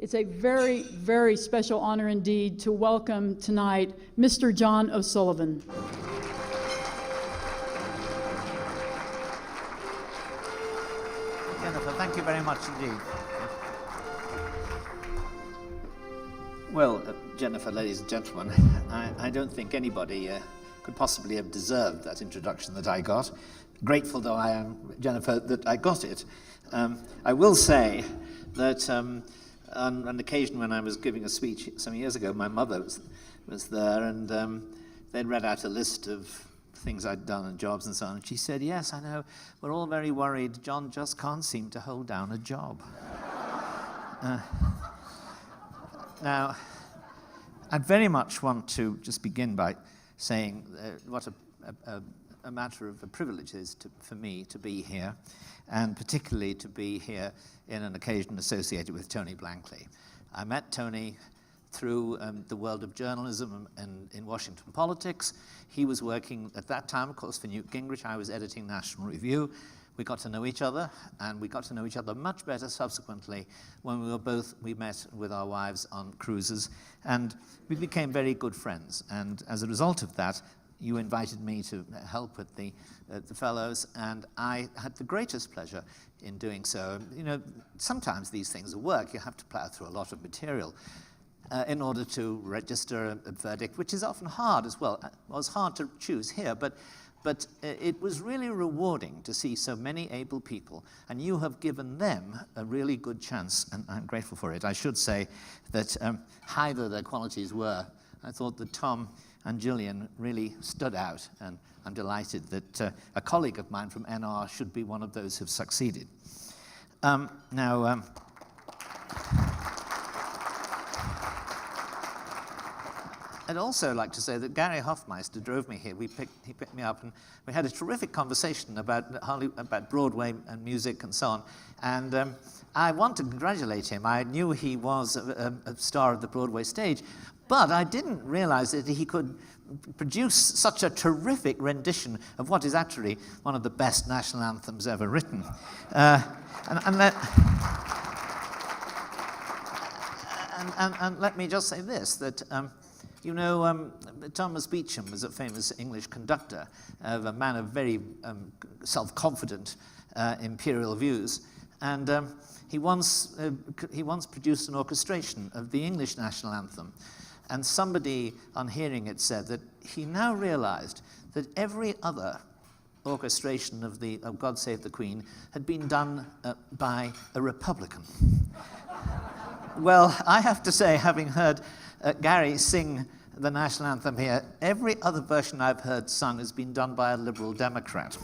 It's a very, very special honor indeed to welcome tonight Mr. John O'Sullivan. Jennifer, thank you very much indeed. Well, Jennifer, ladies and gentlemen, I don't think anybody could possibly have deserved that introduction that I got. Grateful though I am, Jennifer, that I got it. I will say that on an occasion when I was giving a speech some years ago, my mother was there, and they'd read out a list of things I'd done and jobs and so on, and she said, "Yes, I know, we're all very worried. John just can't seem to hold down a job." Now, I very much want to just begin by saying what a matter of a privilege it is for me to be here, and particularly to be here in an occasion associated with Tony Blankley. I met Tony through the world of journalism and in Washington politics. He was working at that time, of course, for Newt Gingrich. I was editing National Review. We got to know each other, and we got to know each other much better subsequently when we met with our wives on cruises, and we became very good friends. And as a result of that, you invited me to help at the fellows, and I had the greatest pleasure in doing so. You know, sometimes these things work. You have to plow through a lot of material in order to register a verdict, which is often hard as well. It was hard to choose here, but it was really rewarding to see so many able people, and you have given them a really good chance, and I'm grateful for it. I should say that high though their qualities were, I thought that Tom and Gillian really stood out, and I'm delighted that a colleague of mine from NR should be one of those who've succeeded. I'd also like to say that Gary Hoffmeister drove me here. He picked me up, and we had a terrific conversation about Broadway and music and so on. And I want to congratulate him. I knew he was a star of the Broadway stage, but I didn't realize that he could produce such a terrific rendition of what is actually one of the best national anthems ever written. And let me just say this, that you know, Thomas Beecham was a famous English conductor, a man of very self-confident imperial views, and he once produced an orchestration of the English national anthem, and somebody on hearing it said that he now realized that every other orchestration of God Save the Queen had been done by a Republican. Well, I have to say, having heard Gary sing the national anthem here, every other version I've heard sung has been done by a Liberal Democrat.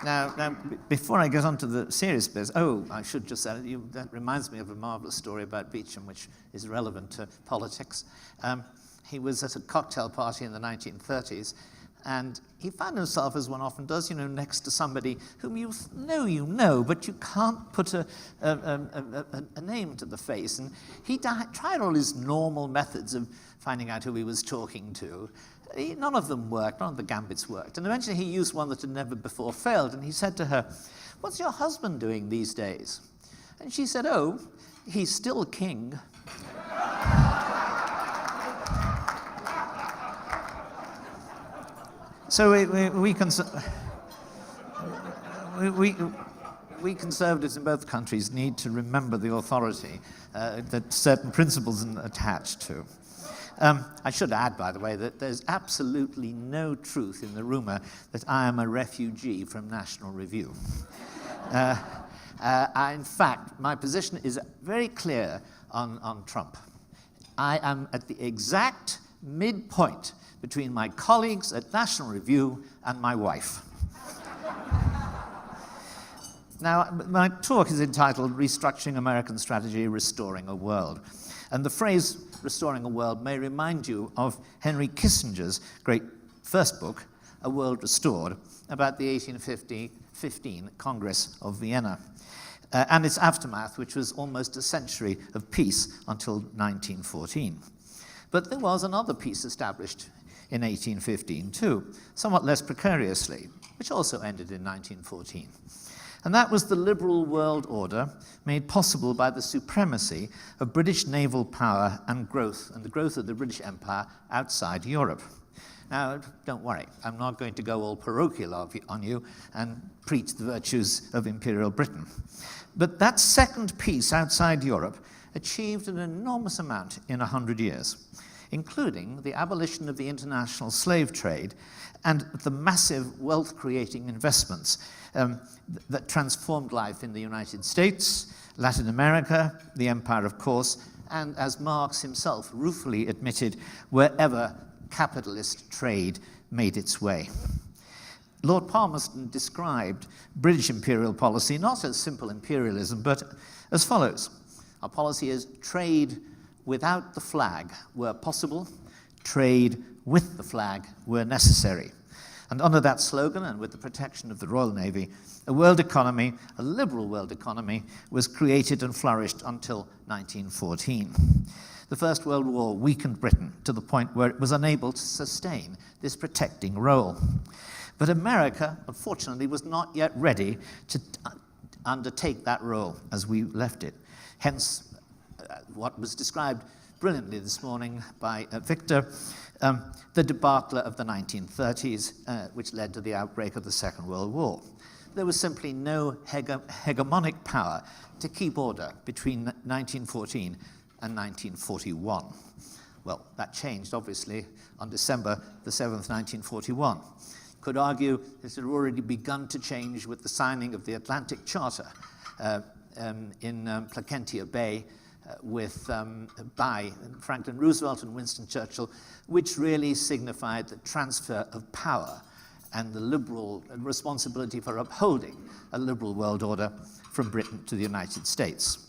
Now, before I get on to the serious bits, I should just say, that reminds me of a marvelous story about Beecham, which is relevant to politics. He was at a cocktail party in the 1930s, and he found himself, as one often does, you know, next to somebody whom you know, but you can't put a name to the face. And he tried all his normal methods of finding out who he was talking to. None of them worked, none of the gambits worked. And eventually he used one that had never before failed, and he said to her, "What's your husband doing these days?" And she said, "Oh, he's still king." So we conservatives in both countries need to remember the authority that certain principles are attached to. I should add, by the way, that there's absolutely no truth in the rumor that I am a refugee from National Review. In fact, my position is very clear on Trump. I am at the exact midpoint between my colleagues at National Review and my wife. Now, my talk is entitled Restructuring American Strategy, Restoring a World. And the phrase restoring a world may remind you of Henry Kissinger's great first book, A World Restored, about the 1815 Congress of Vienna, and its aftermath, which was almost a century of peace until 1914. But there was another peace established in 1815 too, somewhat less precariously, which also ended in 1914. And that was the liberal world order made possible by the supremacy of British naval power and the growth of the British Empire outside Europe. Now, don't worry, I'm not going to go all parochial on you and preach the virtues of Imperial Britain. But that second peace outside Europe achieved an enormous amount in 100 years, including the abolition of the international slave trade and the massive wealth-creating investments that transformed life in the United States, Latin America, the Empire, of course, and, as Marx himself ruefully admitted, wherever capitalist trade made its way. Lord Palmerston described British imperial policy not as simple imperialism, but as follows. Our policy is trade without the flag where possible, trade with the flag where necessary. And under that slogan, and with the protection of the Royal Navy, a world economy, a liberal world economy, was created and flourished until 1914. The First World War weakened Britain to the point where it was unable to sustain this protecting role. But America, unfortunately, was not yet ready to undertake that role as we left it. Hence, what was described brilliantly this morning by Victor, the debacle of the 1930s, which led to the outbreak of the Second World War. There was simply no hegemonic power to keep order between 1914 and 1941. Well, that changed, obviously, on December the 7th, 1941. Could argue it had already begun to change with the signing of the Atlantic Charter in Placentia Bay by Franklin Roosevelt and Winston Churchill, which really signified the transfer of power and the liberal responsibility for upholding a liberal world order from Britain to the United States.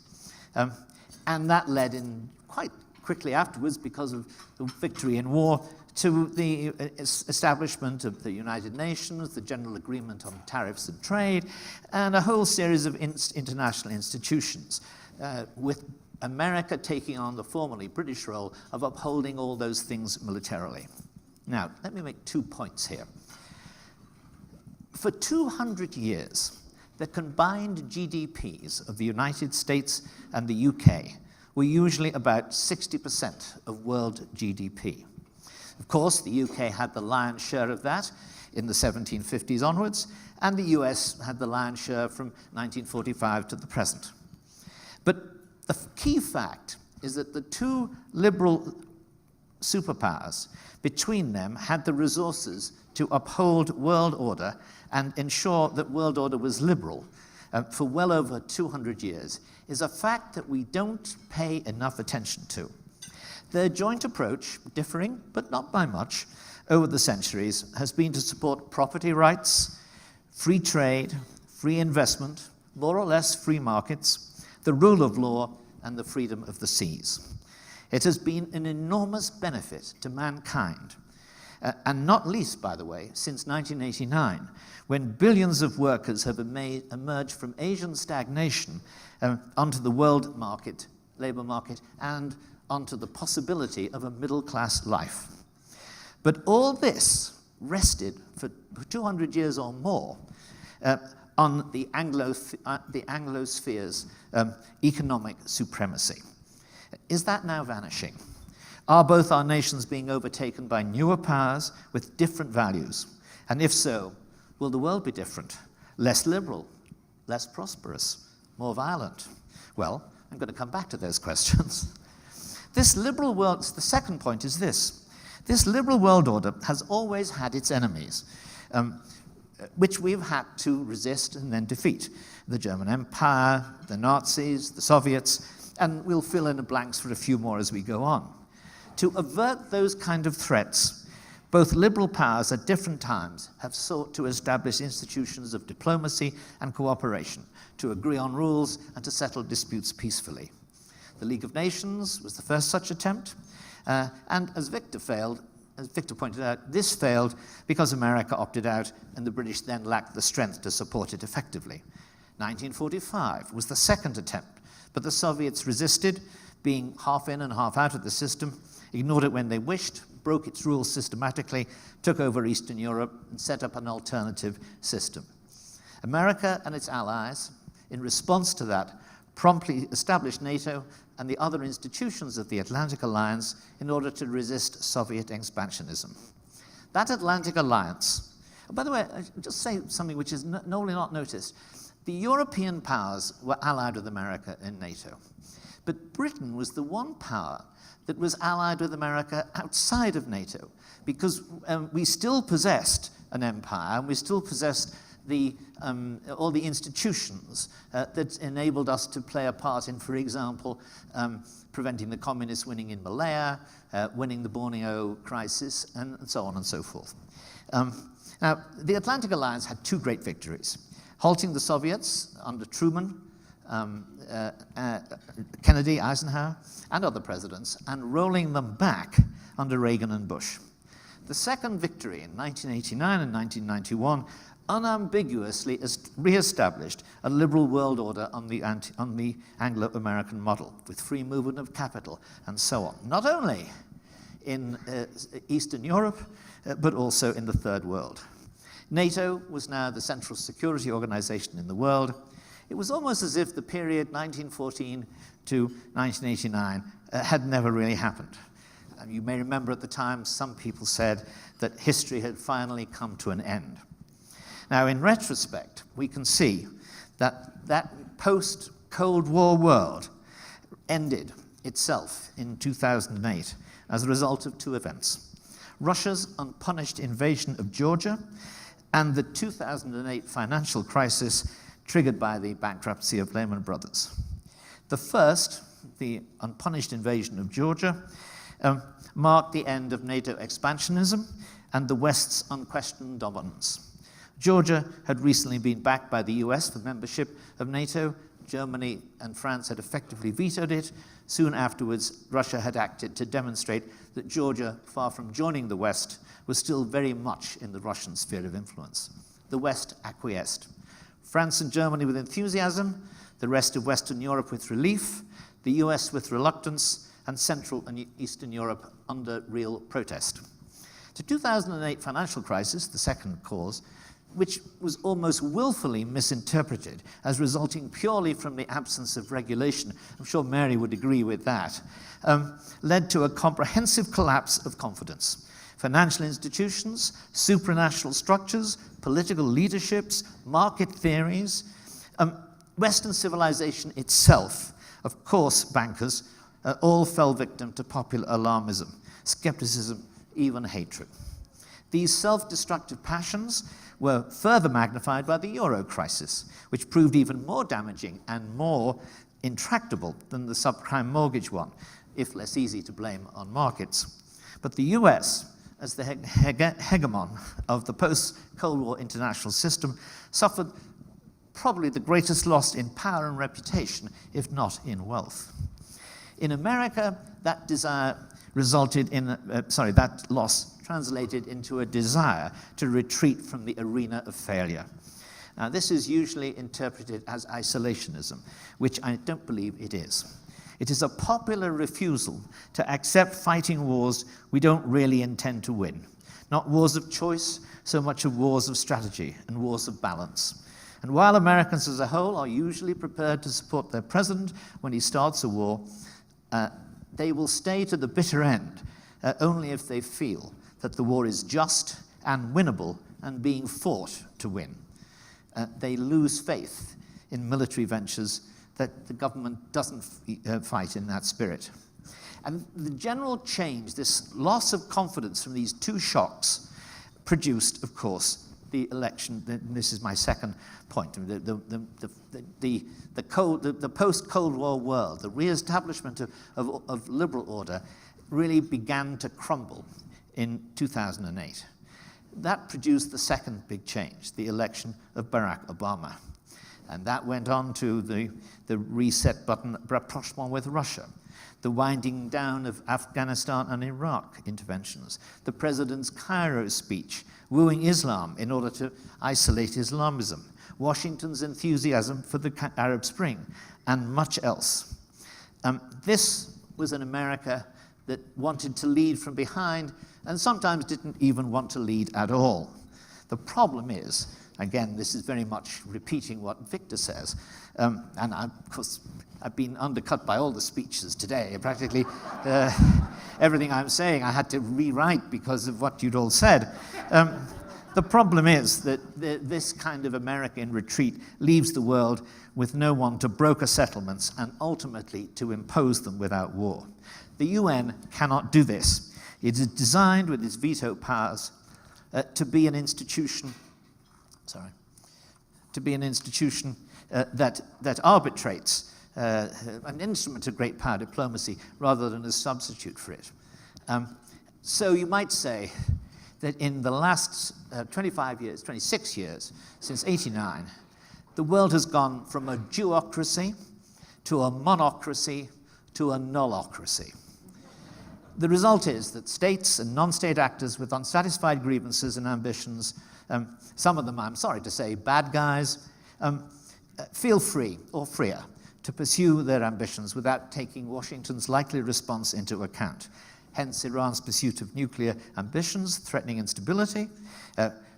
And that led in quite quickly afterwards, because of the victory in war, to the establishment of the United Nations, the General Agreement on Tariffs and Trade, and a whole series of international institutions, with America taking on the formerly British role of upholding all those things militarily. Now, let me make 2 points here. For 200 years, the combined GDPs of the United States and the UK were usually about 60% of world GDP. Of course, the UK had the lion's share of that in the 1750s onwards, and the US had the lion's share from 1945 to the present. But the key fact is that the two liberal superpowers between them had the resources to uphold world order and ensure that world order was liberal for well over 200 years, is a fact that we don't pay enough attention to. Their joint approach, differing, but not by much, over the centuries, has been to support property rights, free trade, free investment, more or less free markets, the rule of law, and the freedom of the seas. It has been an enormous benefit to mankind, and not least, by the way, since 1989, when billions of workers have emerged from Asian stagnation onto the world market, labor market, and onto the possibility of a middle-class life. But all this rested for 200 years or more on the Anglosphere's economic supremacy. Is that now vanishing? Are both our nations being overtaken by newer powers with different values? And if so, will the world be different? Less liberal, less prosperous, more violent? Well, I'm going to come back to those questions. This liberal world, the second point is this. This liberal world order has always had its enemies, which we've had to resist and then defeat. The German Empire, the Nazis, the Soviets, and we'll fill in the blanks for a few more as we go on. To avert those kind of threats, both liberal powers at different times have sought to establish institutions of diplomacy and cooperation, to agree on rules and to settle disputes peacefully. The League of Nations was the first such attempt, and as Victor pointed out, this failed because America opted out and the British then lacked the strength to support it effectively. 1945 was the second attempt, but the Soviets resisted, being half in and half out of the system, ignored it when they wished, broke its rules systematically, took over Eastern Europe, and set up an alternative system. America and its allies, in response to that, promptly established NATO and the other institutions of the Atlantic Alliance in order to resist Soviet expansionism. That Atlantic Alliance, by the way, I'll just say something which is normally not noticed. The European powers were allied with America in NATO, but Britain was the one power that was allied with America outside of NATO, because we still possessed an empire, and we still possessed all the institutions that enabled us to play a part in, for example, preventing the communists winning in Malaya, winning the Borneo crisis, and so on and so forth. Now, the Atlantic Alliance had two great victories: halting the Soviets under Truman, Kennedy, Eisenhower, and other presidents, and rolling them back under Reagan and Bush. The second victory in 1989 and 1991 unambiguously re-established a liberal world order on the Anglo-American model, with free movement of capital and so on, not only in Eastern Europe, but also in the Third World. NATO was now the central security organization in the world. It was almost as if the period 1914 to 1989 had never really happened. And you may remember at the time some people said that history had finally come to an end. Now, in retrospect, we can see that that post-Cold War world ended itself in 2008 as a result of two events: Russia's unpunished invasion of Georgia and the 2008 financial crisis triggered by the bankruptcy of Lehman Brothers. The first, the unpunished invasion of Georgia, marked the end of NATO expansionism and the West's unquestioned dominance. Georgia had recently been backed by the US for membership of NATO. Germany and France had effectively vetoed it. Soon afterwards, Russia had acted to demonstrate that Georgia, far from joining the West, was still very much in the Russian sphere of influence. The West acquiesced. France and Germany with enthusiasm, the rest of Western Europe with relief, the US with reluctance, and Central and Eastern Europe under real protest. The 2008 financial crisis, the second cause, which was almost willfully misinterpreted as resulting purely from the absence of regulation, I'm sure Mary would agree with that, led to a comprehensive collapse of confidence. Financial institutions, supranational structures, political leaderships, market theories, Western civilization itself, of course, bankers, all fell victim to popular alarmism, skepticism, even hatred. These self-destructive passions were further magnified by the euro crisis, which proved even more damaging and more intractable than the subprime mortgage one, if less easy to blame on markets. But the US, as the hegemon of the post-Cold War international system, suffered probably the greatest loss in power and reputation, if not in wealth. In America, that loss translated into a desire to retreat from the arena of failure. Now, this is usually interpreted as isolationism, which I don't believe it is. It is a popular refusal to accept fighting wars we don't really intend to win. Not wars of choice, so much of wars of strategy and wars of balance. And while Americans as a whole are usually prepared to support their president when he starts a war, they will stay to the bitter end only if they feel that the war is just and winnable and being fought to win. They lose faith in military ventures that the government doesn't fight in that spirit. And the general change, this loss of confidence from these two shocks, produced, of course, the election. This is my second point. The post-Cold War world, the re-establishment of liberal order, really began to crumble in 2008. That produced the second big change, the election of Barack Obama. And that went on to the reset button rapprochement with Russia, the winding down of Afghanistan and Iraq interventions, the president's Cairo speech, wooing Islam in order to isolate Islamism, Washington's enthusiasm for the Arab Spring, and much else. This was an America that wanted to lead from behind and sometimes didn't even want to lead at all. The problem is Again, this is very much repeating what Victor says. Of course, I've been undercut by all the speeches today. Practically everything I'm saying I had to rewrite because of what you'd all said. The problem is that this kind of American retreat leaves the world with no one to broker settlements and ultimately to impose them without war. The UN cannot do this. It is designed with its veto powers to be an institution that arbitrates, an instrument of great power diplomacy, rather than a substitute for it. So you might say that in the last 26 years, since '89, the world has gone from a duocracy to a monocracy to a nullocracy. The result is that states and non-state actors with unsatisfied grievances and ambitions, some of them, I'm sorry to say, bad guys, feel free or freer to pursue their ambitions without taking Washington's likely response into account. Hence Iran's pursuit of nuclear ambitions, threatening instability,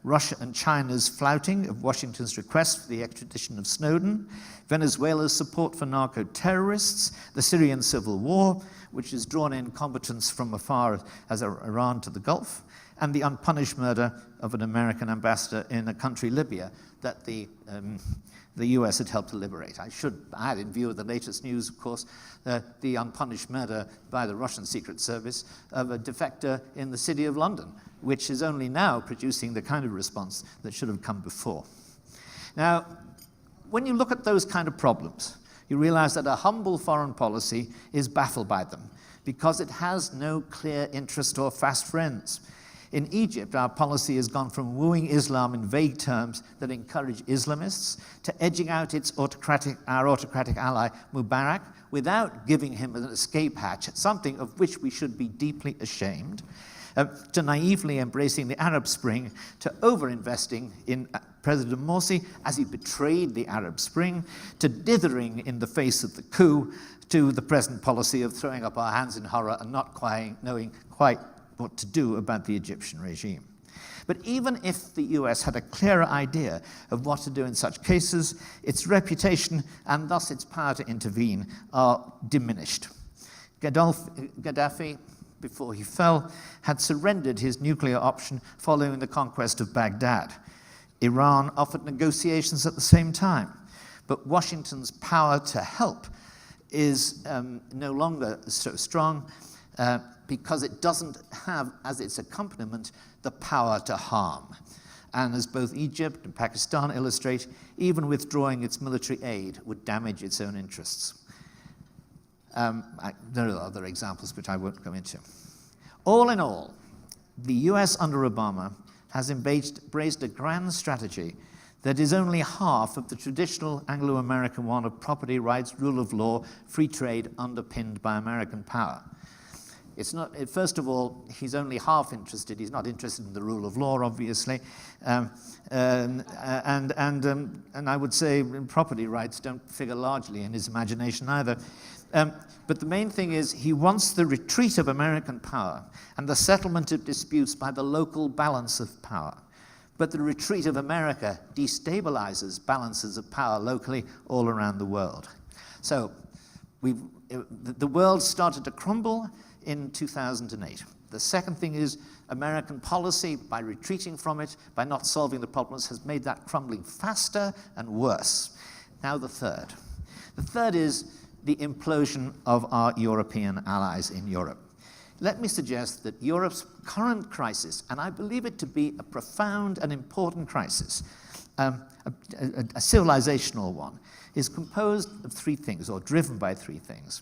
Russia and China's flouting of Washington's request for the extradition of Snowden, Venezuela's support for narco-terrorists, the Syrian civil war, which has drawn in combatants from afar as Iran to the Gulf, and the unpunished murder of an American ambassador in a country, Libya, that the US had helped to liberate. I should add, in view of the latest news, of course, the unpunished murder by the Russian Secret Service of a defector in the city of London, which is only now producing the kind of response that should have come before. Now, when you look at those kind of problems, you realize that a humble foreign policy is baffled by them because it has no clear interest or fast friends. In Egypt, our policy has gone from wooing Islam in vague terms that encourage Islamists to edging out our autocratic ally Mubarak without giving him an escape hatch, something of which we should be deeply ashamed, to naively embracing the Arab Spring, to over-investing in President Morsi as he betrayed the Arab Spring, to dithering in the face of the coup, to the present policy of throwing up our hands in horror and not knowing quite what to do about the Egyptian regime. But even if the US had a clearer idea of what to do in such cases, its reputation and thus its power to intervene are diminished. Gaddafi, before he fell, had surrendered his nuclear option following the conquest of Baghdad. Iran offered negotiations at the same time, but Washington's power to help is no longer so strong because it doesn't have as its accompaniment the power to harm. And as both Egypt and Pakistan illustrate, even withdrawing its military aid would damage its own interests. There are other examples which I won't go into. All in all, the US under Obama has embraced a grand strategy that is only half of the traditional Anglo-American one of property rights, rule of law, free trade underpinned by American power. It's not, first of all, he's only half interested. He's not interested in the rule of law, obviously. And I would say property rights don't figure largely in his imagination either. But the main thing is he wants the retreat of American power and the settlement of disputes by the local balance of power. But the retreat of America destabilizes balances of power locally all around the world. So the world started to crumble in 2008. The second thing is American policy, by retreating from it, by not solving the problems, has made that crumbling faster and worse. Now the third. The third is the implosion of our European allies in Europe. Let me suggest that Europe's current crisis, and I believe it to be a profound and important crisis, a civilizational one, is composed of three things, or driven by three things.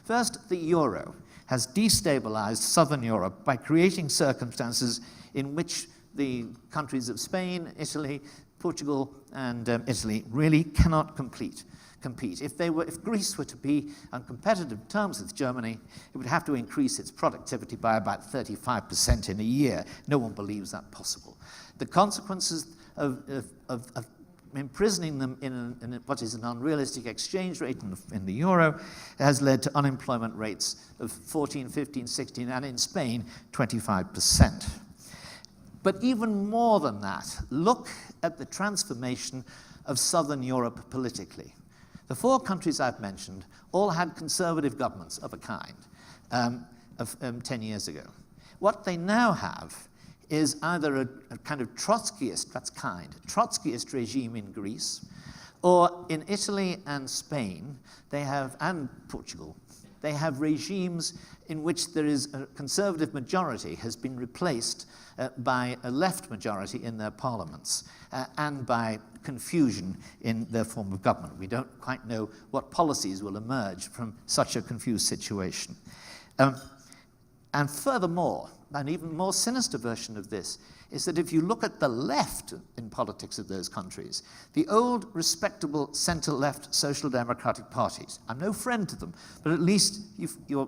First, the euro has destabilized southern Europe by creating circumstances in which the countries of Spain, Italy, Portugal, and Italy really cannot compete. If Greece were to be on competitive terms with Germany, it would have to increase its productivity by about 35% in a year. No one believes that possible. The consequences of imprisoning them in what is an unrealistic exchange rate in the euro has led to unemployment rates of 14, 15, 16, and in Spain, 25%. But even more than that, look at the transformation of Southern Europe politically. The 4 countries I've mentioned all had conservative governments of a kind 10 years ago. What they now have is either a kind of Trotskyist regime in Greece, or in Italy and Spain, and Portugal, they have regimes in which there is a conservative majority has been replaced by a left majority in their parliaments and by confusion in their form of government. We don't quite know what policies will emerge from such a confused situation. And furthermore, an even more sinister version of this is that if you look at the left in politics of those countries, the old, respectable center-left social democratic parties, I'm no friend to them, but at least your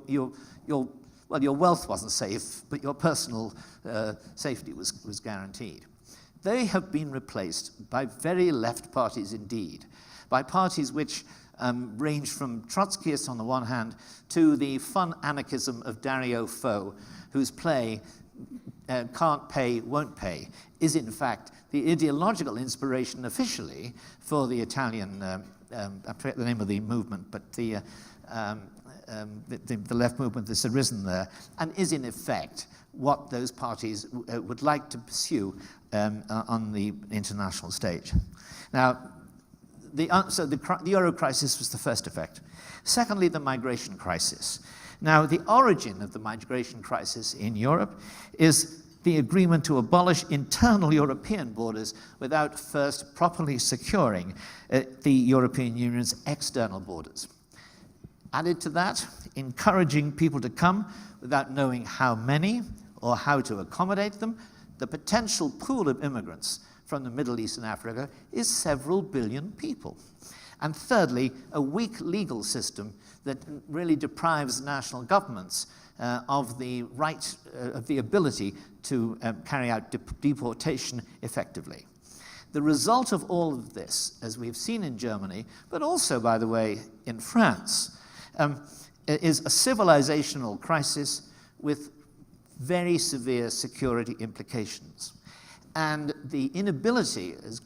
wealth wasn't safe, but your personal safety was guaranteed. They have been replaced by very left parties indeed, by parties which range from Trotskyists on the one hand to the fun anarchism of Dario Fo, whose play Can't Pay, Won't Pay is in fact the ideological inspiration officially for the Italian, I forget the name of the movement, but the left movement that's arisen there, and is in effect what those parties would like to pursue on the international stage. Now, so the euro crisis was the first effect. Secondly, the migration crisis. Now, the origin of the migration crisis in Europe is the agreement to abolish internal European borders without first properly securing the European Union's external borders. Added to that, encouraging people to come without knowing how many or how to accommodate them, the potential pool of immigrants from the Middle East and Africa is several billion people. And thirdly, a weak legal system that really deprives national governments of the right, of the ability to carry out deportation effectively. The result of all of this, as we've seen in Germany, but also, by the way, in France, is a civilizational crisis with very severe security implications. And the inability, as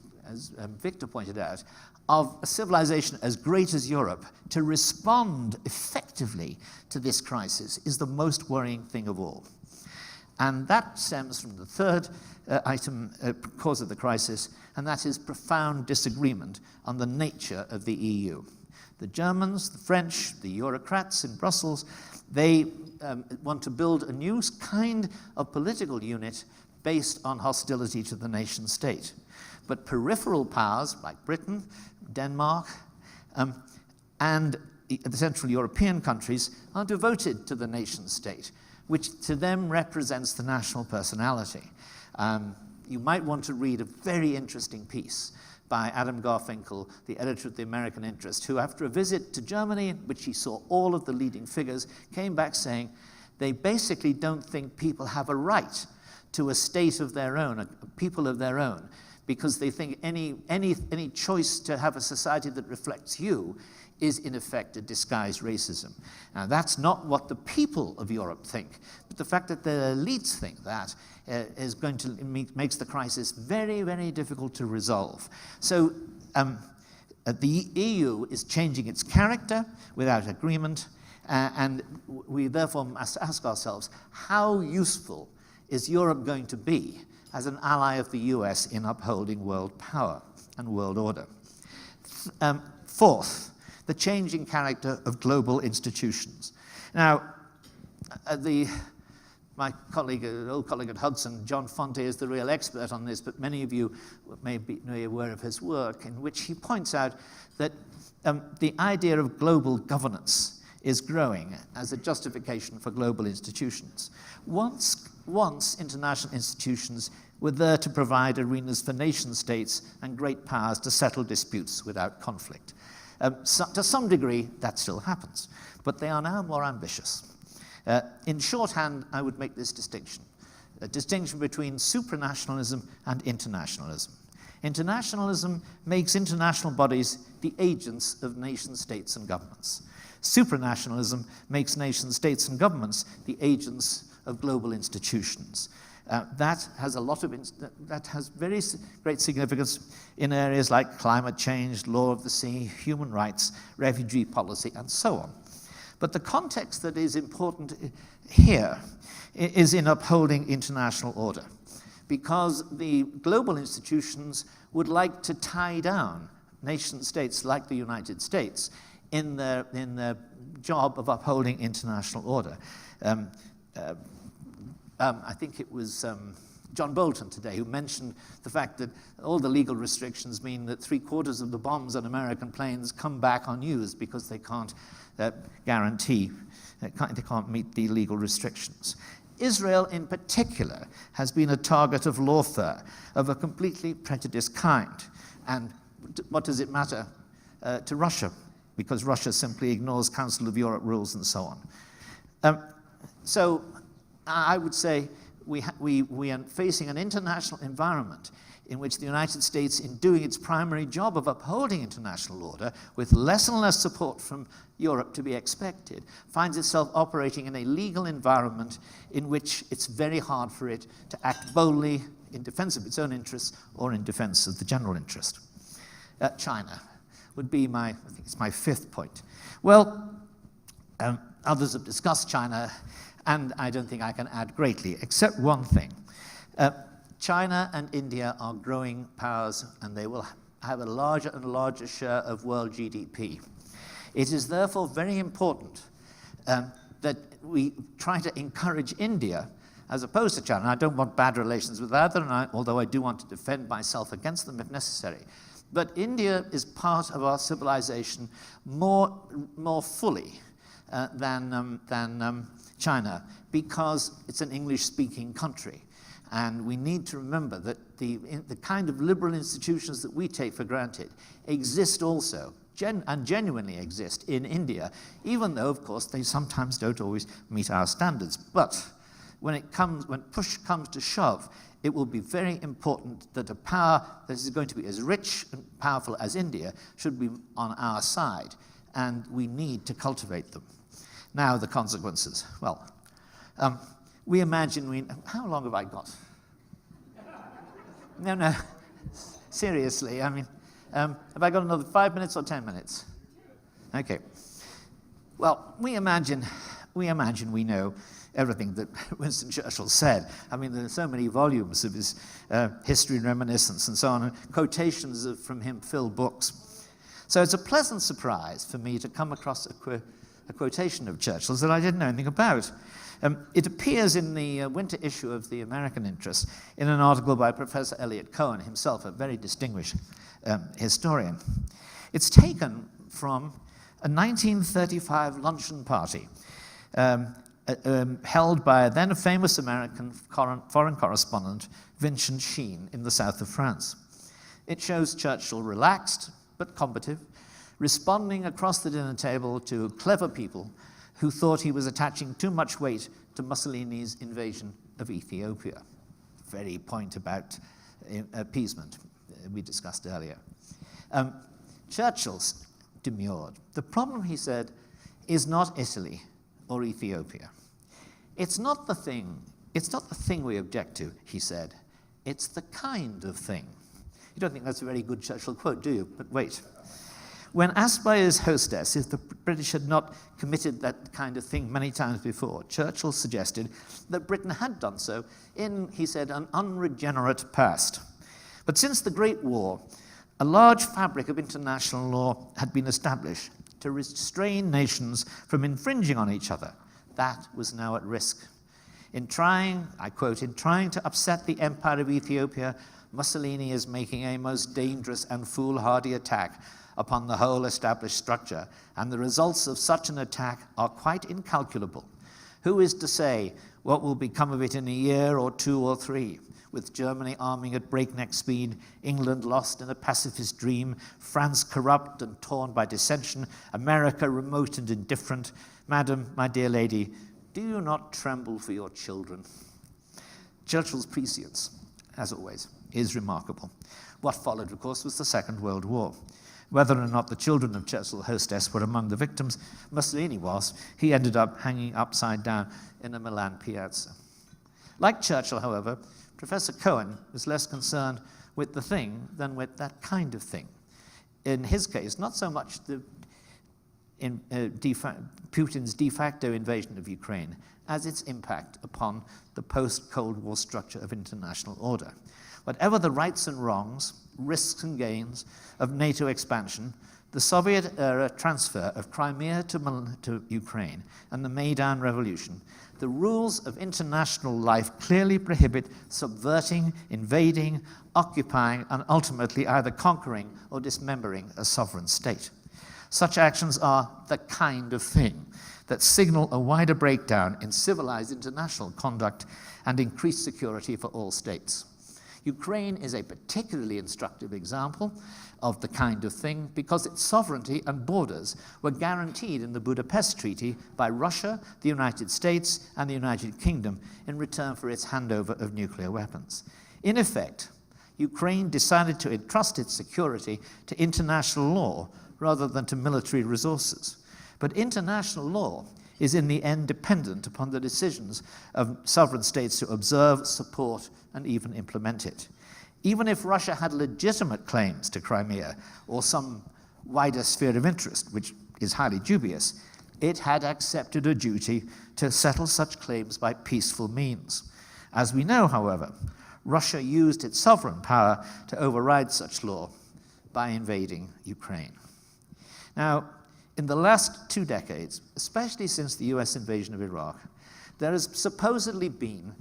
Victor pointed out, of a civilization as great as Europe to respond effectively to this crisis is the most worrying thing of all. And that stems from the third cause of the crisis, and that is profound disagreement on the nature of the EU. The Germans, the French, the Eurocrats in Brussels, they want to build a new kind of political unit based on hostility to the nation state. But peripheral powers like Britain, Denmark, and the Central European countries are devoted to the nation state, which to them represents the national personality. You might want to read a very interesting piece by Adam Garfinkel, the editor of the American Interest, who after a visit to Germany, in which he saw all of the leading figures, came back saying they basically don't think people have a right to a state of their own, a people of their own, because they think any choice to have a society that reflects you is in effect a disguised racism. Now that's not what the people of Europe think, but the fact that the elites think that is going to makes the crisis very, very difficult to resolve. So the EU is changing its character without agreement, and we therefore must ask ourselves, how useful is Europe going to be as an ally of the US in upholding world power and world order? Fourth, the changing character of global institutions. Now, my colleague, old colleague at Hudson, John Fonte, is the real expert on this, but many of you may be aware of his work, in which he points out that the idea of global governance is growing as a justification for global institutions. Once international institutions were there to provide arenas for nation states and great powers to settle disputes without conflict. To some degree, that still happens, but they are now more ambitious. In shorthand, I would make this distinction, a distinction between supranationalism and internationalism. Internationalism makes international bodies the agents of nation states and governments. Supranationalism makes nation states and governments the agents of global institutions. That has a lot of that has very great significance in areas like climate change, law of the sea, human rights, refugee policy, and so on. But the context that is important here is in upholding international order, because the global institutions would like to tie down nation states like the United States in their job of upholding international order. I think it was John Bolton today who mentioned the fact that all the legal restrictions mean that 3/4 of the bombs on American planes come back unused because they can't guarantee, they can't meet the legal restrictions. Israel in particular has been a target of lawfare of a completely prejudiced kind. And what does it matter to Russia? Because Russia simply ignores Council of Europe rules and so on. So I would say we are facing an international environment in which the United States, in doing its primary job of upholding international order, with less and less support from Europe to be expected, finds itself operating in a legal environment in which it's very hard for it to act boldly in defense of its own interests or in defense of the general interest. China would be I think it's my fifth point. Well, others have discussed China, and I don't think I can add greatly, except one thing. China and India are growing powers, and they will have a larger and larger share of world GDP. It is therefore very important that we try to encourage India as opposed to China. I don't want bad relations with either, although I do want to defend myself against them if necessary. But India is part of our civilization more fully than China, because it's an English-speaking country. And we need to remember that the kind of liberal institutions that we take for granted exist also, and genuinely exist in India, even though, of course, they sometimes don't always meet our standards. But when push comes to shove, it will be very important that a power that is going to be as rich and powerful as India should be on our side, and we need to cultivate them. Now, the consequences. Well, we imagine how long have I got? No, seriously, I mean, have I got another 5 minutes or 10 minutes? Okay. Well, we imagine we know everything that Winston Churchill said. I mean, there are so many volumes of his history and reminiscence and so on, and quotations from him fill books. So it's a pleasant surprise for me to come across a quotation of Churchill's that I didn't know anything about. It appears in the winter issue of the American Interest in an article by Professor Eliot Cohen, himself a very distinguished historian. It's taken from a 1935 luncheon party held by a then famous American foreign correspondent, Vincent Sheen, in the south of France. It shows Churchill relaxed but combative, responding across the dinner table to clever people who thought he was attaching too much weight to Mussolini's invasion of Ethiopia. Very point about appeasement we discussed earlier. Churchill's demurred. The problem, he said, is not Italy or Ethiopia. It's not the thing we object to, he said. It's the kind of thing. You don't think that's a very good Churchill quote, do you? But wait. When asked by his hostess if the British had not committed that kind of thing many times before, Churchill suggested that Britain had done so in, he said, an unregenerate past. But since the Great War, a large fabric of international law had been established to restrain nations from infringing on each other. That was now at risk. In trying, I quote, "In trying to upset the empire of Ethiopia, Mussolini is making a most dangerous and foolhardy attack upon the whole established structure, and the results of such an attack are quite incalculable. Who is to say what will become of it in a year or 2 or 3? With Germany arming at breakneck speed, England lost in a pacifist dream, France corrupt and torn by dissension, America remote and indifferent. Madam, my dear lady, do you not tremble for your children?" Churchill's prescience, as always, is remarkable. What followed, of course, was the Second World War. Whether or not the children of Churchill's hostess were among the victims, Mussolini was. He ended up hanging upside down in a Milan piazza. Like Churchill, however, Professor Cohen was less concerned with the thing than with that kind of thing. In his case, not so much Putin's de facto invasion of Ukraine as its impact upon the post-Cold War structure of international order. Whatever the rights and wrongs, risks and gains of NATO expansion, the Soviet-era transfer of Crimea to Ukraine and the Maidan Revolution, the rules of international life clearly prohibit subverting, invading, occupying, and ultimately either conquering or dismembering a sovereign state. Such actions are the kind of thing that signal a wider breakdown in civilized international conduct and increased security for all states. Ukraine is a particularly instructive example of the kind of thing because its sovereignty and borders were guaranteed in the Budapest Treaty by Russia, the United States, and the United Kingdom in return for its handover of nuclear weapons. In effect, Ukraine decided to entrust its security to international law rather than to military resources. But international law is in the end dependent upon the decisions of sovereign states to observe, support, and even implement it. Even if Russia had legitimate claims to Crimea or some wider sphere of interest, which is highly dubious, it had accepted a duty to settle such claims by peaceful means. As we know, however, Russia used its sovereign power to override such law by invading Ukraine. Now, in the last 2 decades, especially since the US invasion of Iraq, there has supposedly been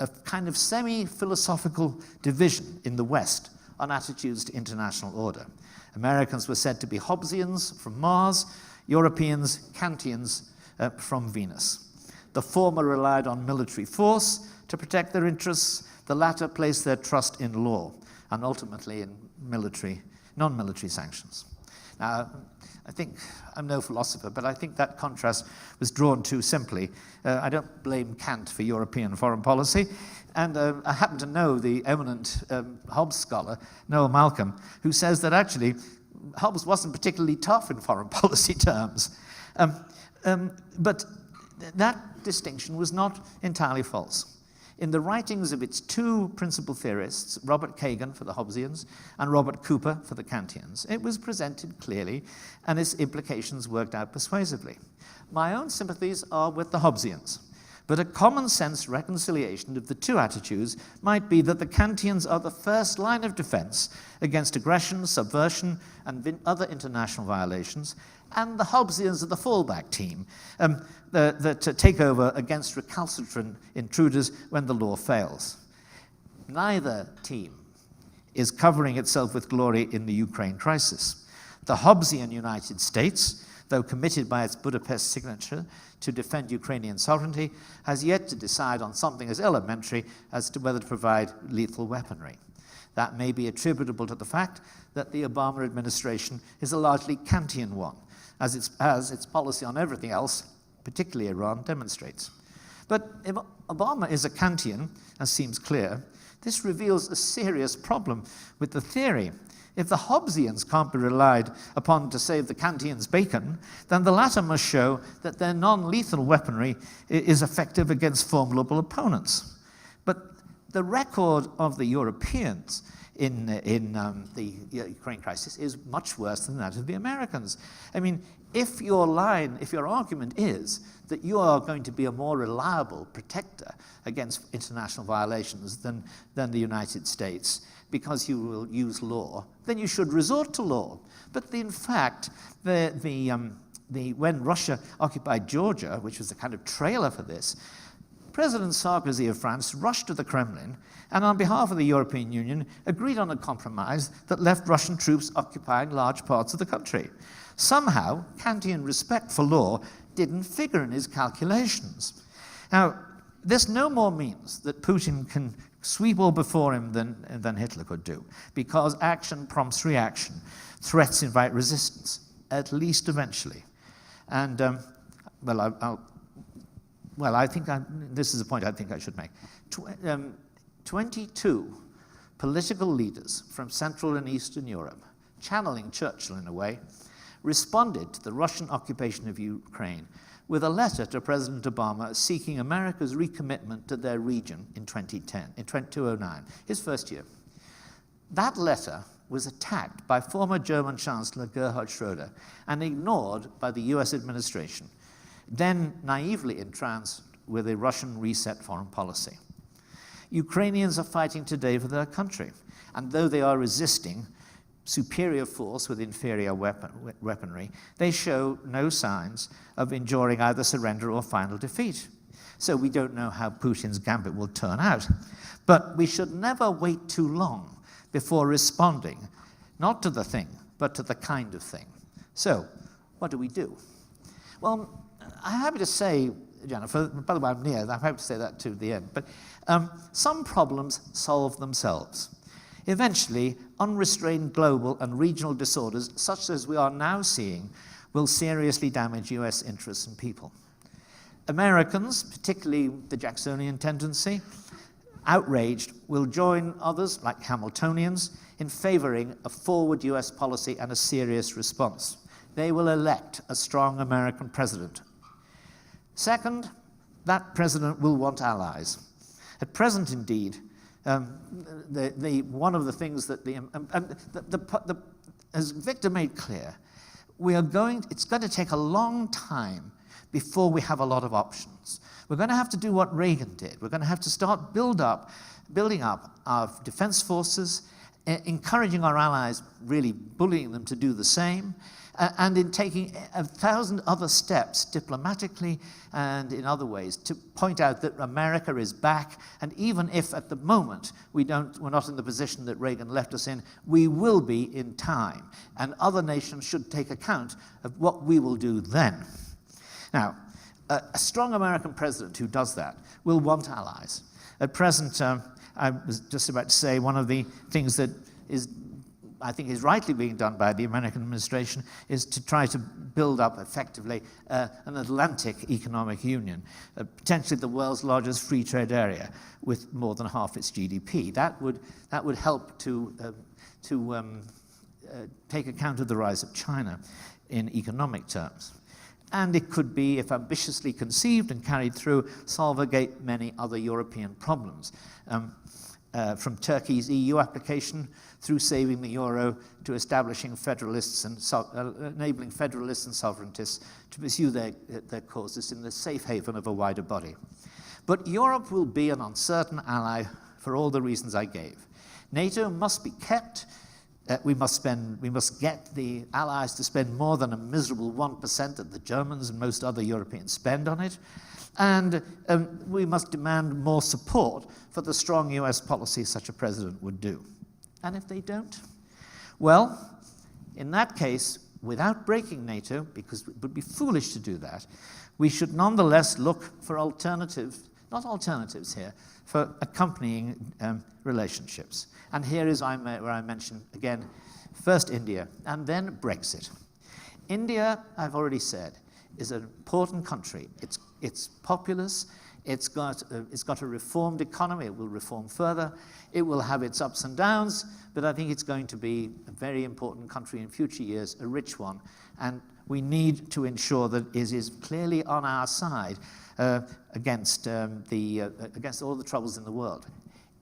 a kind of semi-philosophical division in the West on attitudes to international order. Americans were said to be Hobbesians from Mars, Europeans Kantians from Venus. The former relied on military force to protect their interests, the latter placed their trust in law and ultimately in non-military sanctions. Now, I think, I'm no philosopher, but I think that contrast was drawn too simply. I don't blame Kant for European foreign policy, and I happen to know the eminent Hobbes scholar, Noel Malcolm, who says that actually Hobbes wasn't particularly tough in foreign policy terms. But that distinction was not entirely false. In the writings of its 2 principal theorists, Robert Kagan for the Hobbesians and Robert Cooper for the Kantians, it was presented clearly and its implications worked out persuasively. My own sympathies are with the Hobbesians, but a common sense reconciliation of the 2 attitudes might be that the Kantians are the first line of defense against aggression, subversion, and other international violations, and the Hobbesians are the fallback team that take over against recalcitrant intruders when the law fails. Neither team is covering itself with glory in the Ukraine crisis. The Hobbesian United States, though committed by its Budapest signature to defend Ukrainian sovereignty, has yet to decide on something as elementary as to whether to provide lethal weaponry. That may be attributable to the fact that the Obama administration is a largely Kantian one, as its policy on everything else, particularly Iran, demonstrates. But if Obama is a Kantian, as seems clear, this reveals a serious problem with the theory. If the Hobbesians can't be relied upon to save the Kantians' bacon, then the latter must show that their non-lethal weaponry is effective against formidable opponents. But the record of the Europeans in the Ukraine crisis is much worse than that of the Americans. I mean, if your argument is that you are going to be a more reliable protector against international violations than the United States because you will use law, then you should resort to law. But in fact, when Russia occupied Georgia, which was the kind of trailer for this, President Sarkozy of France rushed to the Kremlin and on behalf of the European Union agreed on a compromise that left Russian troops occupying large parts of the country. Somehow, Kantian respect for law didn't figure in his calculations. Now, this no more means that Putin can sweep all before him than Hitler could do, because action prompts reaction. Threats invite resistance, at least eventually. And, I think this is a point I think I should make. 22 political leaders from Central and Eastern Europe, channeling Churchill in a way, responded to the Russian occupation of Ukraine with a letter to President Obama seeking America's recommitment to their region in 2009, his first year. That letter was attacked by former German Chancellor Gerhard Schroeder and ignored by the US administration, then naively entranced with a Russian reset foreign policy. Ukrainians are fighting today for their country, and though they are resisting superior force with inferior weaponry, they show no signs of enduring either surrender or final defeat. So we don't know how Putin's gambit will turn out. But we should never wait too long before responding, not to the thing, but to the kind of thing. So, what do we do? Well, I'm happy to say, Jennifer, by the way, I'm near, I'm happy to say that to the end, but some problems solve themselves. Eventually, unrestrained global and regional disorders, such as we are now seeing, will seriously damage US interests and people. Americans, particularly the Jacksonian tendency, outraged, will join others, like Hamiltonians, in favoring a forward US policy and a serious response. They will elect a strong American president. Second, that president will want allies. At present, indeed, one of the things that as Victor made clear, it's going to take a long time before we have a lot of options. We're going to have to do what Reagan did. We're going to have to start building up our defense forces, encouraging our allies, really bullying them to do the same, and in taking 1,000 other steps diplomatically and in other ways to point out that America is back, and even if at the moment we're not in the position that Reagan left us in, we will be in time, and other nations should take account of what we will do then. Now, a strong American president who does that will want allies. At present, I was just about to say, one of the things that I think is rightly being done by the American administration is to try to build up effectively an Atlantic economic union, potentially the world's largest free trade area with more than half its GDP. That would help to take account of the rise of China in economic terms. And it could be, if ambitiously conceived and carried through, solve many other European problems. From Turkey's EU application through saving the euro to establishing federalists and enabling federalists and sovereigntists to pursue their causes in the safe haven of a wider body. But Europe will be an uncertain ally for all the reasons I gave. NATO must be kept. We must get the allies to spend more than a miserable 1% that the Germans and most other Europeans spend on it. And we must demand more support for the strong US policy such a president would do. And if they don't? Well, in that case, without breaking NATO, because it would be foolish to do that, we should nonetheless look for not alternatives here, for accompanying relationships. And here is where I mention, again, first India, and then Brexit. India, I've already said, is an important country. It's populous. It's got a reformed economy. It will reform further. It will have its ups and downs, but I think it's going to be a very important country in future years, a rich one. And we need to ensure that it is clearly on our side against all the troubles in the world.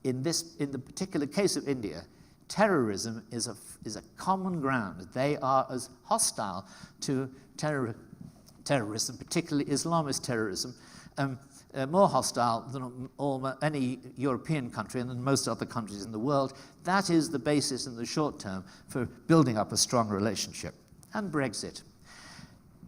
In the particular case of India, terrorism is a common ground. They are as hostile to terrorism, particularly Islamist terrorism, more hostile than any European country and than most other countries in the world. That is the basis in the short term for building up a strong relationship. And Brexit.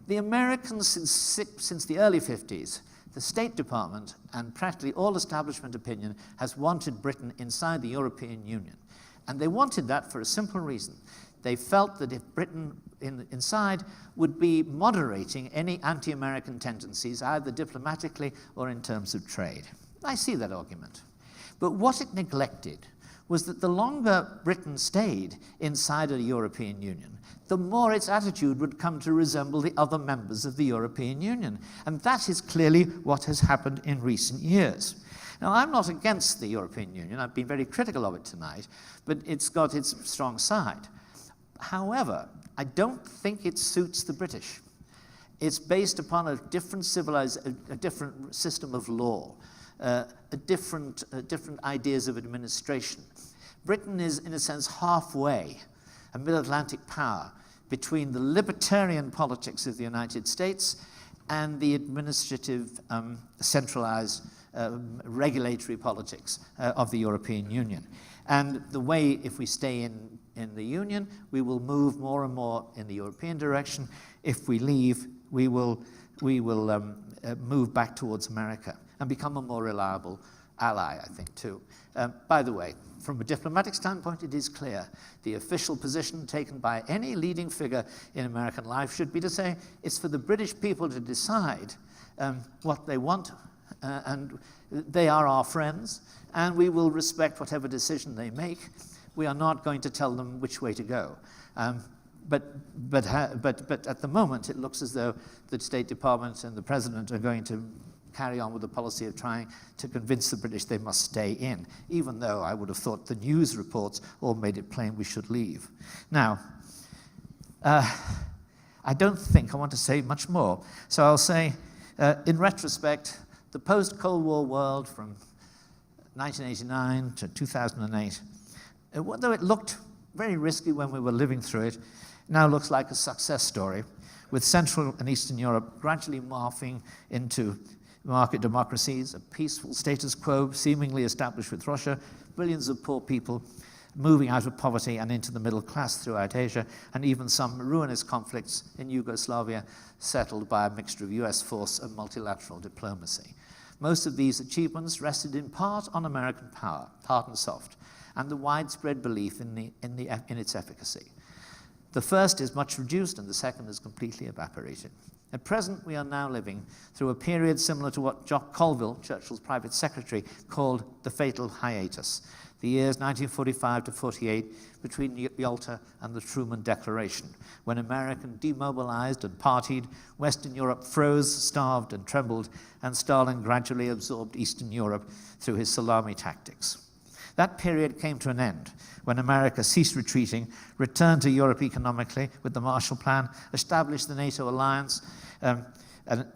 The Americans, since the early 50s, the State Department and practically all establishment opinion has wanted Britain inside the European Union. And they wanted that for a simple reason. They felt that if Britain inside would be moderating any anti-American tendencies, either diplomatically or in terms of trade. I see that argument. But what it neglected was that the longer Britain stayed inside the European Union, the more its attitude would come to resemble the other members of the European Union. And that is clearly what has happened in recent years. Now, I'm not against the European Union. I've been very critical of it tonight, but it's got its strong side. However, I don't think it suits the British. It's based upon a different a different system of law, different ideas of administration. Britain is, in a sense, halfway, a mid-Atlantic power, between the libertarian politics of the United States and the administrative, centralized, regulatory politics of the European Union. And the way, if we stay in the Union, we will move more and more in the European direction. If we leave, we will move back towards America and become a more reliable ally, I think, too. By the way, from a diplomatic standpoint, it is clear the official position taken by any leading figure in American life should be to say it's for the British people to decide what they want, and they are our friends, and we will respect whatever decision they make. We are not going to tell them which way to go. But at the moment, it looks as though the State Department and the President are going to carry on with the policy of trying to convince the British they must stay in, even though I would have thought the news reports all made it plain we should leave. Now, I don't think I want to say much more, so I'll say, in retrospect, the post-Cold War world from 1989 to 2008, though it looked very risky when we were living through it, now looks like a success story, with Central and Eastern Europe gradually morphing into market democracies, a peaceful status quo seemingly established with Russia, billions of poor people moving out of poverty and into the middle class throughout Asia, and even some ruinous conflicts in Yugoslavia settled by a mixture of US force and multilateral diplomacy. Most of these achievements rested in part on American power, hard and soft, and the widespread belief in its efficacy. The first is much reduced and the second is completely evaporated. At present, we are now living through a period similar to what Jock Colville, Churchill's private secretary, called the fatal hiatus, the years 1945 to 48 between Yalta and the Truman Declaration, when America demobilized and partied, Western Europe froze, starved, and trembled, and Stalin gradually absorbed Eastern Europe through his salami tactics. That period came to an end when America ceased retreating, returned to Europe economically with the Marshall Plan, established the NATO alliance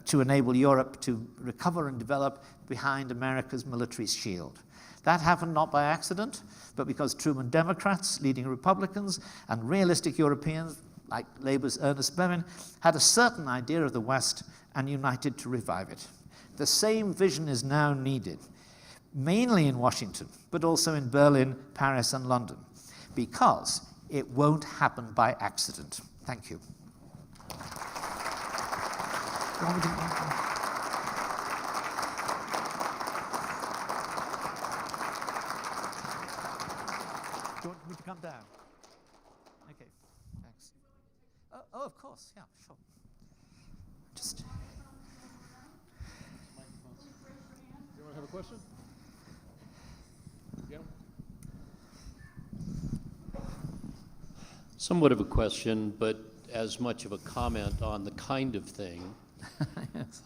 to enable Europe to recover and develop behind America's military shield. That happened not by accident, but because Truman Democrats, leading Republicans, and realistic Europeans, like Labour's Ernest Bevin, had a certain idea of the West and united to revive it. The same vision is now needed, mainly in Washington, but also in Berlin, Paris, and London, because it won't happen by accident. Thank you. Do you want me to come down? Okay, thanks. Oh, of course, yeah, sure. Just. Do you want to have a question? Yeah. Somewhat of a question, but as much of a comment on the kind of thing. Yes.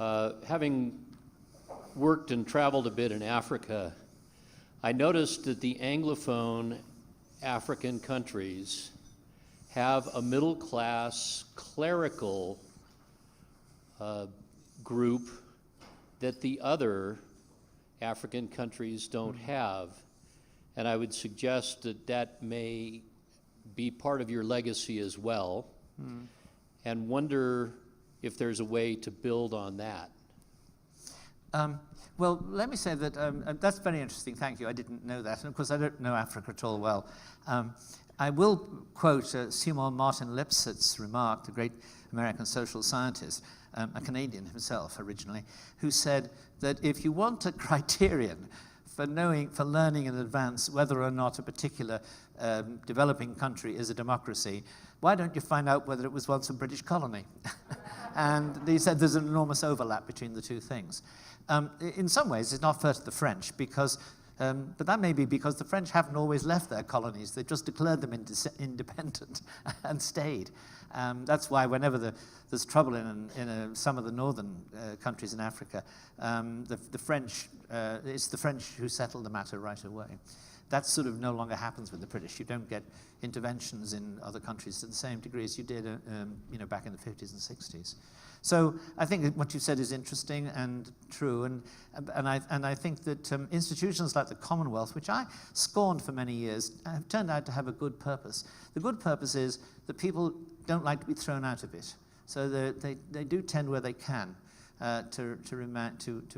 Having worked and traveled a bit in Africa, I noticed that the Anglophone African countries have a middle-class clerical group that the other African countries don't have. And I would suggest that that may be part of your legacy as well, and wonder if there's a way to build on that. Well, let me say that that's very interesting. Thank you. I didn't know that. And of course, I don't know Africa at all well. I will quote Simon Martin Lipset's remark, the great American social scientist, a Canadian himself originally, who said that if you want a criterion for learning in advance whether or not a particular developing country is a democracy, why don't you find out whether it was once a British colony? And he said there's an enormous overlap between the two things. In some ways, it's not fair to the French, because, but that may be because the French haven't always left their colonies. They've just declared them independent and stayed. That's why whenever there's trouble in some of the northern countries in Africa, the French, it's the French who settle the matter right away. That sort of no longer happens with the British. You don't get interventions in other countries to the same degree as you did back in the 50s and 60s. So I think what you said is interesting and true, and I think that institutions like the Commonwealth, which I scorned for many years, have turned out to have a good purpose. The good purpose is that people don't like to be thrown out of it, so they do tend where they can to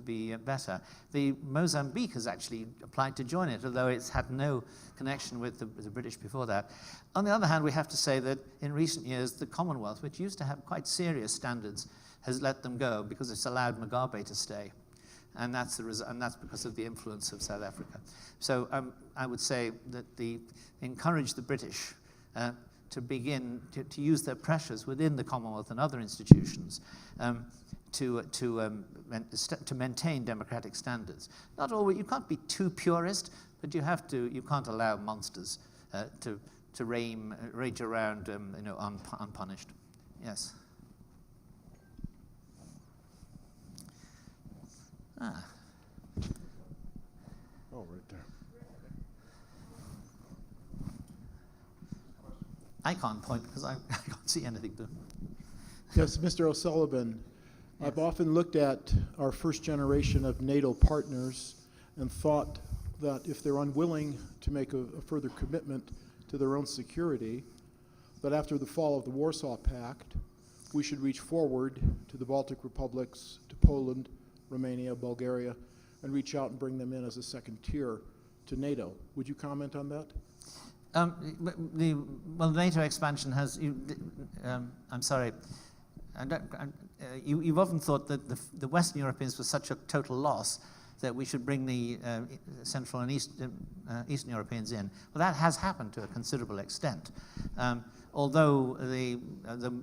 be better. The Mozambique has actually applied to join it, although it's had no connection with the British before that. On the other hand, we have to say that in recent years, the Commonwealth, which used to have quite serious standards, has let them go because it's allowed Mugabe to stay. And that's because of the influence of South Africa. So I would say that encourage the British to begin to use their pressures within the Commonwealth and other institutions to maintain democratic standards. Not always. You can't be too purist, but you can't allow monsters to rage around unpunished. Yes. Oh, right there. I can't point because I can't see anything. Yes, Mr. O'Sullivan. Yes. I've often looked at our first generation of NATO partners and thought that if they're unwilling to make a further commitment to their own security, that after the fall of the Warsaw Pact, we should reach forward to the Baltic republics, to Poland, Romania, Bulgaria, and reach out and bring them in as a second tier to NATO. Would you comment on that? The NATO expansion has. I'm sorry. You've often thought that the Western Europeans were such a total loss that we should bring the Central and Eastern Europeans in. Well, that has happened to a considerable extent. Although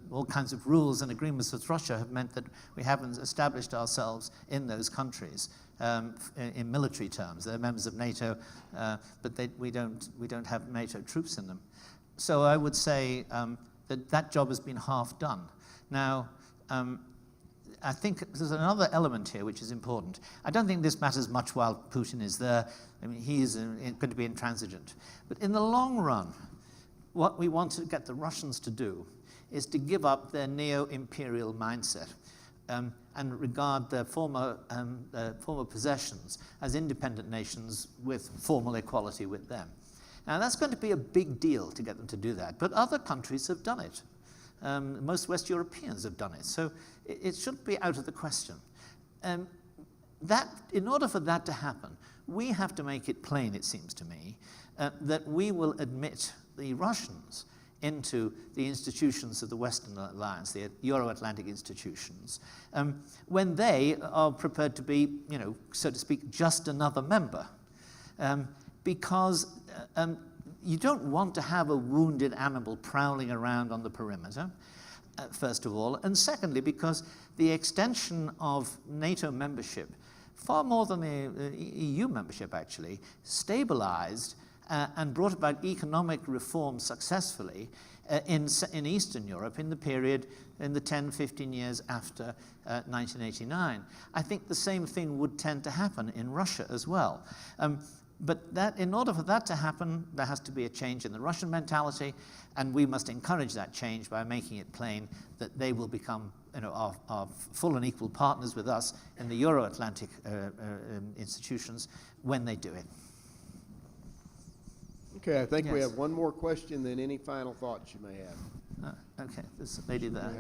all kinds of rules and agreements with Russia have meant that we haven't established ourselves in those countries in military terms. They're members of NATO, but we don't have NATO troops in them. So I would say that job has been half done. Now, I think there's another element here which is important. I don't think this matters much while Putin is there. I mean, he is going to be intransigent. But in the long run, what we want to get the Russians to do is to give up their neo-imperial mindset and regard their former possessions as independent nations with formal equality with them. Now, that's going to be a big deal to get them to do that, but other countries have done it. Most West Europeans have done it, so it shouldn't be out of the question. In order for that to happen, we have to make it plain, it seems to me, that we will admit the Russians into the institutions of the Western Alliance, the Euro-Atlantic institutions, when they are prepared to be, so to speak, just another member. Because you don't want to have a wounded animal prowling around on the perimeter, first of all, and secondly, because the extension of NATO membership, far more than the EU membership actually, stabilized and brought about economic reform successfully in Eastern Europe in the period, in the 10, 15 years after 1989. I think the same thing would tend to happen in Russia as well. But in order for that to happen, there has to be a change in the Russian mentality, and we must encourage that change by making it plain that they will become our full and equal partners with us in the Euro-Atlantic institutions when they do it. Okay, I think we Yes. have one more question, then any final thoughts you may have. Okay, this lady there.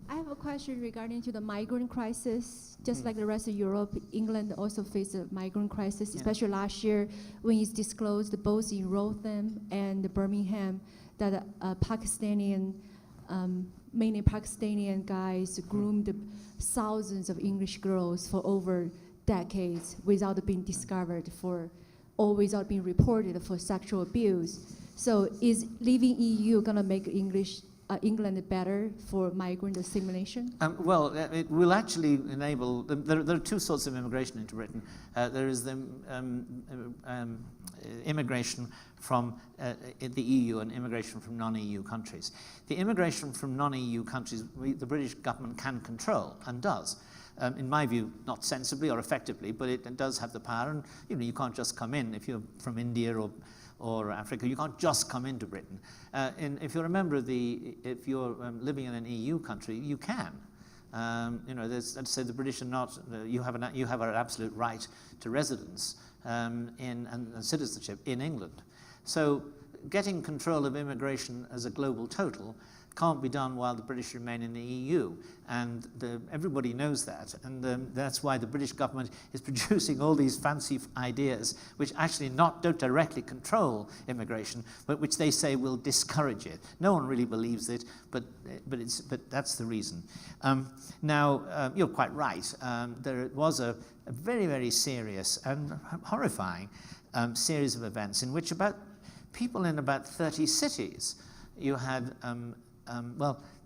I have a question regarding to the migrant crisis. Just like the rest of Europe, England also faced a migrant crisis, especially last year when it's disclosed both in Rotherham and Birmingham that mainly Pakistani guys groomed thousands of English girls for over decades without being discovered without being reported for sexual abuse. So is leaving EU gonna make England better for migrant assimilation? Well, it will actually enable. There are two sorts of immigration into Britain. There is the immigration from the EU and immigration from non-EU countries. The immigration from non-EU countries, the British government can control and does. In my view, not sensibly or effectively, but it does have the power. And you can't just come in if you're from India or Africa. You can't just come into Britain. If you're a member of if you're living in an EU country, you can. Let's say the British are not. You have an absolute right to residence and citizenship in England. So getting control of immigration as a global total can't be done while the British remain in the EU, and everybody knows that, and that's why the British government is producing all these fancy ideas which actually don't directly control immigration, but which they say will discourage it. No one really believes it, but that's the reason. Now, you're quite right. There was a very, very serious and horrifying series of events in which people in about 30 cities, you had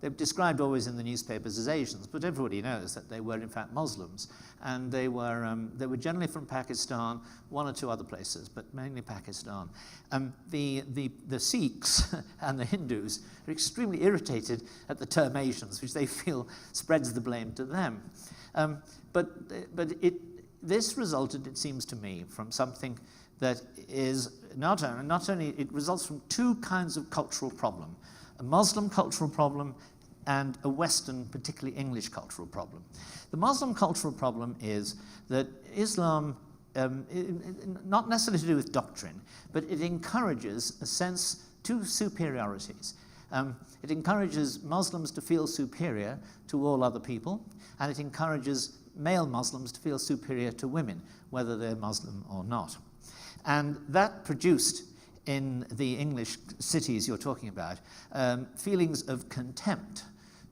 they're described always in the newspapers as Asians, but everybody knows that they were in fact Muslims, and they were generally from Pakistan, one or two other places, but mainly Pakistan. The Sikhs and the Hindus are extremely irritated at the term Asians, which they feel spreads the blame to them. This resulted, it seems to me, from something that is not only it results from two kinds of cultural problem. A Muslim cultural problem and a Western, particularly English cultural problem. The Muslim cultural problem is that Islam, not necessarily to do with doctrine, but it encourages two superiorities. It encourages Muslims to feel superior to all other people, and it encourages male Muslims to feel superior to women, whether they're Muslim or not. And that produced in the English cities you're talking about, feelings of contempt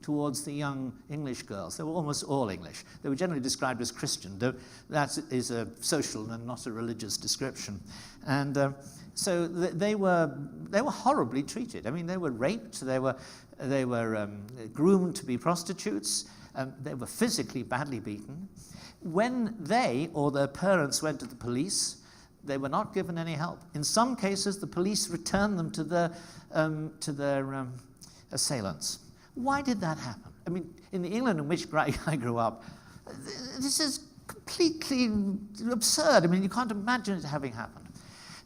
towards the young English girls. They were almost all English. They were generally described as Christian, though that is a social and not a religious description. And so they were horribly treated. I mean, they were raped, they were groomed to be prostitutes, they were physically badly beaten. When they or their parents went to the police, they were not given any help. In some cases, the police returned them to their assailants. Why did that happen? I mean, in the England in which I grew up, this is completely absurd. I mean, you can't imagine it having happened.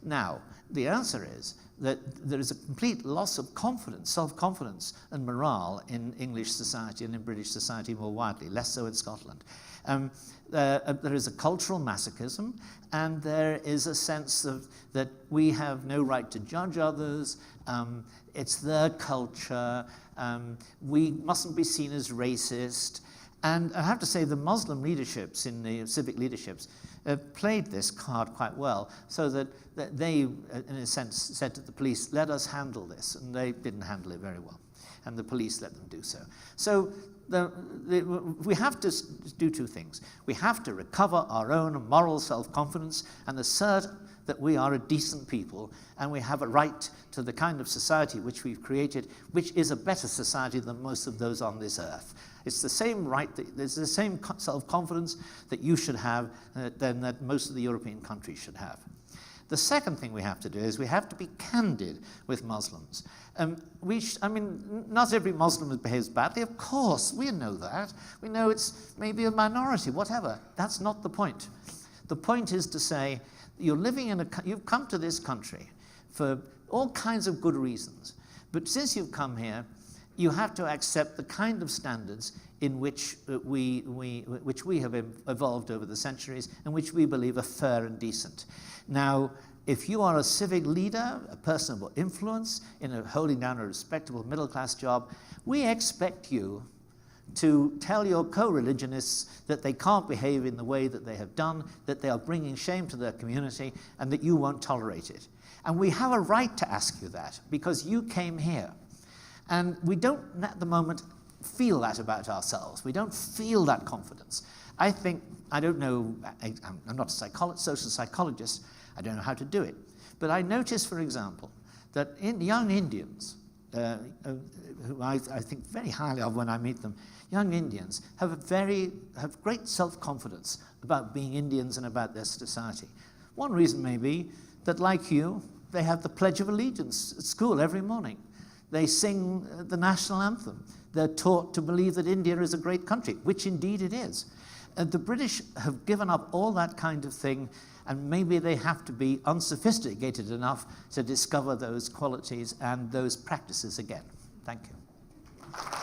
Now, the answer is that there is a complete loss of confidence, self-confidence and morale in English society and in British society more widely, less so in Scotland. There is a cultural masochism, and there is a sense that we have no right to judge others, it's their culture, we mustn't be seen as racist. And I have to say the Muslim leaderships in the civic leaderships played this card quite well, so that they, in a sense, said to the police, let us handle this, and they didn't handle it very well, and the police let them do so. So we have to do two things. We have to recover our own moral self-confidence and assert that we are a decent people and we have a right to the kind of society which we've created, which is a better society than most of those on this earth. It's the same right, it's the same self-confidence that you should have than that most of the European countries should have. The second thing we have to do is we have to be candid with Muslims. I mean, not every Muslim behaves badly, of course, we know that. We know it's maybe a minority, whatever. That's not the point. The point is to say, you've come to this country for all kinds of good reasons, but since you've come here, you have to accept the kind of standards in which we have evolved over the centuries and which we believe are fair and decent. Now, if you are a civic leader, a person of influence, holding down a respectable middle-class job, we expect you to tell your co-religionists that they can't behave in the way that they have done, that they are bringing shame to their community, and that you won't tolerate it. And we have a right to ask you that, because you came here. And we don't, at the moment, feel that about ourselves. We don't feel that confidence. I don't know, I'm not a social psychologist, I don't know how to do it. But I notice, for example, that young Indians, who I think very highly of when I meet them, young Indians have great self-confidence about being Indians and about their society. One reason may be that, like you, they have the Pledge of Allegiance at school every morning. They sing the national anthem. They're taught to believe that India is a great country, which indeed it is. The British have given up all that kind of thing, and maybe they have to be unsophisticated enough to discover those qualities and those practices again. Thank you.